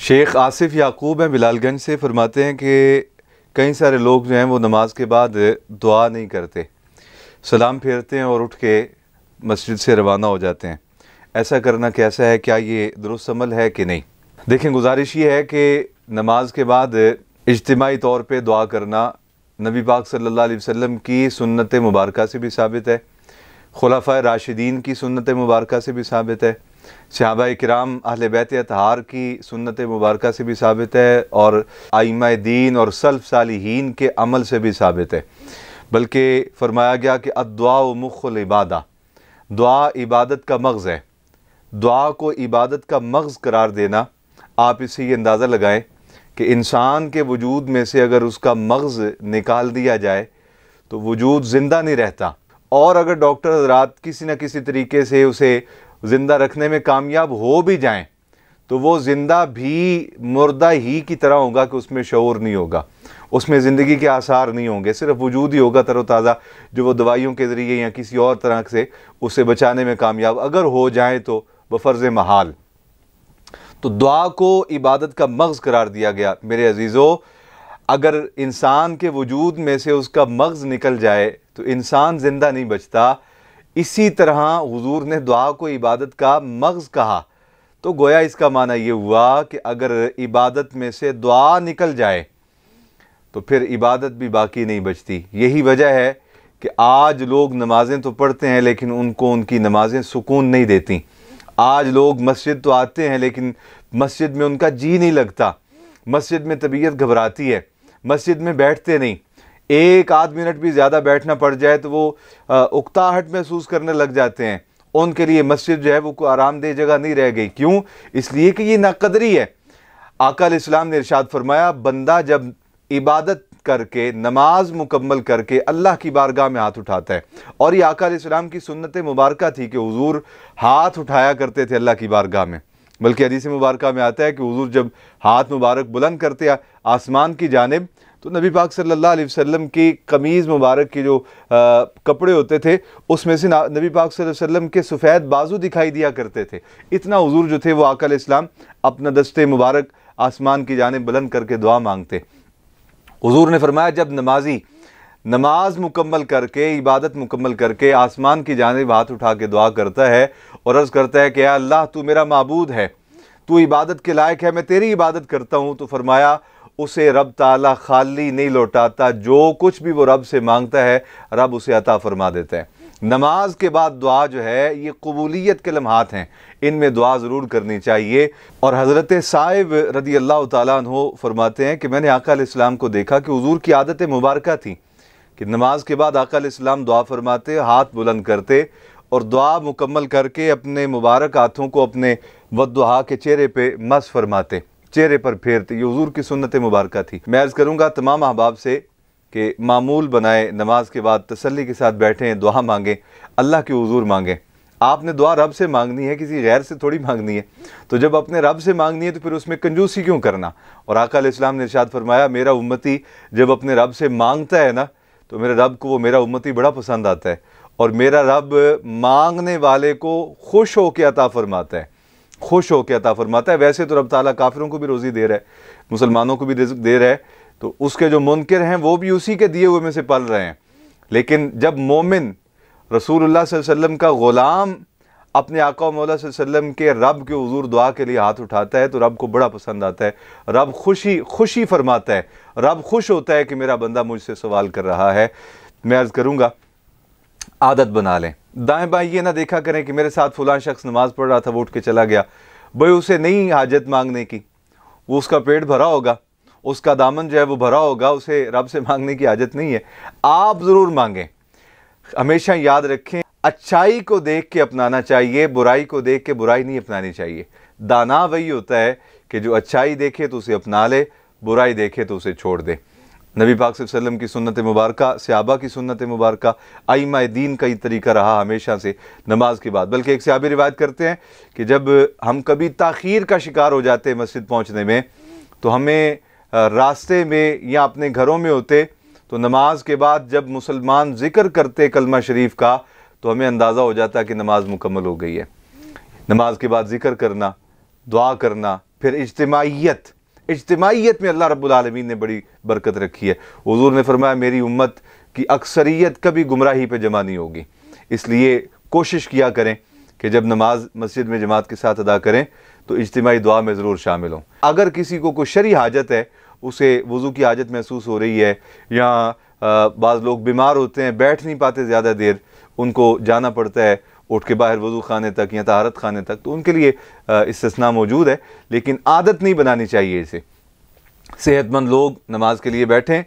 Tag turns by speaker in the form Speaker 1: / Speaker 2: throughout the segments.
Speaker 1: شیخ آصف یعقوب ہیں بلال گنج سے، فرماتے ہیں کہ کئی سارے لوگ جو ہیں وہ نماز کے بعد دعا نہیں کرتے، سلام پھیرتے ہیں اور اٹھ کے مسجد سے روانہ ہو جاتے ہیں۔ ایسا کرنا کیسا ہے؟ کیا یہ درست عمل ہے کہ نہیں؟ دیکھیں، گزارش یہ ہے کہ نماز کے بعد اجتماعی طور پہ دعا کرنا نبی پاک صلی اللہ علیہ وسلم کی سنت مبارکہ سے بھی ثابت ہے، خلفائے راشدین کی سنت مبارکہ سے بھی ثابت ہے، صحابہ کرام اہل بیت اطہار کی سنت مبارکہ سے بھی ثابت ہے، اور ائمہ دین اور سلف صالحین کے عمل سے بھی ثابت ہے۔ بلکہ فرمایا گیا کہ الدعاء مخ العبادہ، دعا عبادت کا مغز ہے۔ دعا کو عبادت کا مغز قرار دینا، آپ اس سے یہ اندازہ لگائیں کہ انسان کے وجود میں سے اگر اس کا مغز نکال دیا جائے تو وجود زندہ نہیں رہتا، اور اگر ڈاکٹر حضرات کسی نہ کسی طریقے سے اسے زندہ رکھنے میں کامیاب ہو بھی جائیں تو وہ زندہ بھی مردہ ہی کی طرح ہوگا کہ اس میں شعور نہیں ہوگا، اس میں زندگی کے آثار نہیں ہوں گے، صرف وجود ہی ہوگا تر و تازہ، جو وہ دوائیوں کے ذریعے یا کسی اور طرح سے اسے بچانے میں کامیاب اگر ہو جائیں تو بفرض محال۔ تو دعا کو عبادت کا مغز قرار دیا گیا۔ میرے عزیزو، اگر انسان کے وجود میں سے اس کا مغز نکل جائے تو انسان زندہ نہیں بچتا۔ اسی طرح حضور نے دعا کو عبادت کا مغز کہا، تو گویا اس کا معنی یہ ہوا کہ اگر عبادت میں سے دعا نکل جائے تو پھر عبادت بھی باقی نہیں بچتی۔ یہی وجہ ہے کہ آج لوگ نمازیں تو پڑھتے ہیں لیکن ان کو ان کی نمازیں سکون نہیں دیتی۔ آج لوگ مسجد تو آتے ہیں لیکن مسجد میں ان کا جی نہیں لگتا، مسجد میں طبیعت گھبراتی ہے، مسجد میں بیٹھتے نہیں، ایک آدھ منٹ بھی زیادہ بیٹھنا پڑ جائے تو وہ اکتاہٹ محسوس کرنے لگ جاتے ہیں۔ ان کے لیے مسجد جو ہے وہ کوئی آرام دہ جگہ نہیں رہ گئی۔ کیوں؟ اس لیے کہ یہ ناقدری ہے۔ آقا علیہ السلام نے ارشاد فرمایا، بندہ جب عبادت کر کے نماز مکمل کر کے اللہ کی بارگاہ میں ہاتھ اٹھاتا ہے، اور یہ آقا علیہ السلام کی سنت مبارکہ تھی کہ حضور ہاتھ اٹھایا کرتے تھے اللہ کی بارگاہ میں، بلکہ حدیث مبارکہ میں آتا ہے کہ حضور جب ہاتھ مبارک بلند کرتے آسمان کی جانب تو نبی پاک صلی اللہ علیہ وسلم کی قمیض مبارک کی جو کپڑے ہوتے تھے اس میں سے نبی پاک صلی اللہ علیہ وسلم کے سفید بازو دکھائی دیا کرتے تھے۔ اتنا حضور جو تھے وہ آقا علیہ السلام اپنا دست مبارک آسمان کی جانب بلند کر کے دعا مانگتے۔ حضور نے فرمایا، جب نمازی نماز مکمل کر کے عبادت مکمل کر کے آسمان کی جانب ہاتھ اٹھا کے دعا کرتا ہے اور عرض کرتا ہے کہ اے اللہ تو میرا معبود ہے، تو عبادت کے لائق ہے، میں تیری عبادت کرتا ہوں، تو فرمایا اسے رب تعالیٰ خالی نہیں لوٹاتا، جو کچھ بھی وہ رب سے مانگتا ہے رب اسے عطا فرما دیتا ہے۔ نماز کے بعد دعا جو ہے یہ قبولیت کے لمحات ہیں، ان میں دعا ضرور کرنی چاہیے۔ اور حضرت صاحب رضی اللہ تعالیٰ عنہ فرماتے ہیں کہ میں نے آقا علیہ السلام کو دیکھا کہ حضور کی عادت مبارکہ تھی کہ نماز کے بعد آقا علیہ السلام دعا فرماتے، ہاتھ بلند کرتے اور دعا مکمل کر کے اپنے مبارک ہاتھوں کو اپنے والضحیٰ کے چہرے پہ مس فرماتے، چہرے پر پھیرتے۔ یہ حضور کی سنت مبارکہ تھی۔ میں عرض کروں گا تمام احباب سے کہ معمول بنائے، نماز کے بعد تسلی کے ساتھ بیٹھیں، دعا مانگیں، اللہ کے حضور مانگیں۔ آپ نے دعا رب سے مانگنی ہے، کسی غیر سے تھوڑی مانگنی ہے، تو جب اپنے رب سے مانگنی ہے تو پھر اس میں کنجوسی کیوں کرنا؟ اور آقا علیہ السلام نے ارشاد فرمایا، میرا امتی جب اپنے رب سے مانگتا ہے نا تو میرے رب کو وہ میرا امتی بڑا پسند آتا ہے، اور میرا رب مانگنے والے کو خوش ہو کے عطا فرماتا ہے، خوش ہو کے عطا فرماتا ہے۔ ویسے تو رب تعالیٰ کافروں کو بھی روزی دے رہا ہے، مسلمانوں کو بھی رزق دے رہا ہے، تو اس کے جو منکر ہیں وہ بھی اسی کے دیے ہوئے میں سے پل رہے ہیں۔ لیکن جب مومن رسول اللہ صلی اللہ علیہ وسلم کا غلام اپنے آقا و مولا صلی اللہ علیہ وسلم کے رب کے حضور دعا کے لیے ہاتھ اٹھاتا ہے تو رب کو بڑا پسند آتا ہے، رب خوشی فرماتا ہے، رب خوش ہوتا ہے کہ میرا بندہ مجھ سے سوال کر رہا ہے۔ میں عرض کروں گا عادت بنا لیں، دائیں بائیں یہ نہ دیکھا کریں کہ میرے ساتھ فلاں شخص نماز پڑھ رہا تھا وہ اٹھ کے چلا گیا، بھئی اسے نہیں حاجت مانگنے کی، وہ اس کا پیٹ بھرا ہوگا، اس کا دامن جو ہے وہ بھرا ہوگا، اسے رب سے مانگنے کی حاجت نہیں ہے۔ آپ ضرور مانگیں۔ ہمیشہ یاد رکھیں، اچھائی کو دیکھ کے اپنانا چاہیے، برائی کو دیکھ کے برائی نہیں اپنانی چاہیے۔ دانا وہی ہوتا ہے کہ جو اچھائی دیکھے تو اسے اپنا لے، برائی دیکھے تو اسے چھوڑ دے۔ نبی پاک صلی اللہ علیہ وسلم کی سنت مبارکہ، صحابہ کی سنت مبارکہ، ائمہ دین کا یہ طریقہ رہا ہمیشہ سے نماز کے بعد۔ بلکہ ایک صحابی روایت کرتے ہیں کہ جب ہم کبھی تاخیر کا شکار ہو جاتے مسجد پہنچنے میں تو ہمیں راستے میں یا اپنے گھروں میں ہوتے تو نماز کے بعد جب مسلمان ذکر کرتے کلمہ شریف کا تو ہمیں اندازہ ہو جاتا کہ نماز مکمل ہو گئی ہے۔ نماز کے بعد ذکر کرنا، دعا کرنا، پھر اجتماعیت میں اللہ رب العالمین نے بڑی برکت رکھی ہے۔ حضور نے فرمایا میری امت کی اکثریت کبھی گمراہی پہ جمع نہیں ہوگی، اس لیے کوشش کیا کریں کہ جب نماز مسجد میں جماعت کے ساتھ ادا کریں تو اجتماعی دعا میں ضرور شامل ہوں۔ اگر کسی کو کوئی شرعی حاجت ہے، اسے وضو کی حاجت محسوس ہو رہی ہے، یا بعض لوگ بیمار ہوتے ہیں، بیٹھ نہیں پاتے زیادہ دیر، ان کو جانا پڑتا ہے اٹھ کے باہر وضو خانے تک یا طہارت خانے تک، تو ان کے لیے استثناء موجود ہے، لیکن عادت نہیں بنانی چاہیے اسے۔ صحت مند لوگ نماز کے لیے بیٹھیں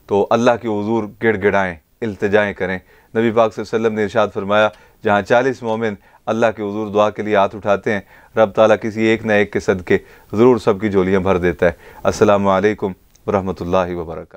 Speaker 1: تو اللہ کے حضور گڑ گڑائیں، التجائیں کریں۔ نبی پاک صلی اللہ علیہ وسلم نے ارشاد فرمایا جہاں 40 مومن اللہ کے حضور دعا کے لیے ہاتھ اٹھاتے ہیں، رب تعالیٰ کسی ایک نہ ایک کے صدقے ضرور سب کی جھولیاں بھر دیتا ہے۔ السلام علیکم ورحمۃ اللہ وبرکاتہ۔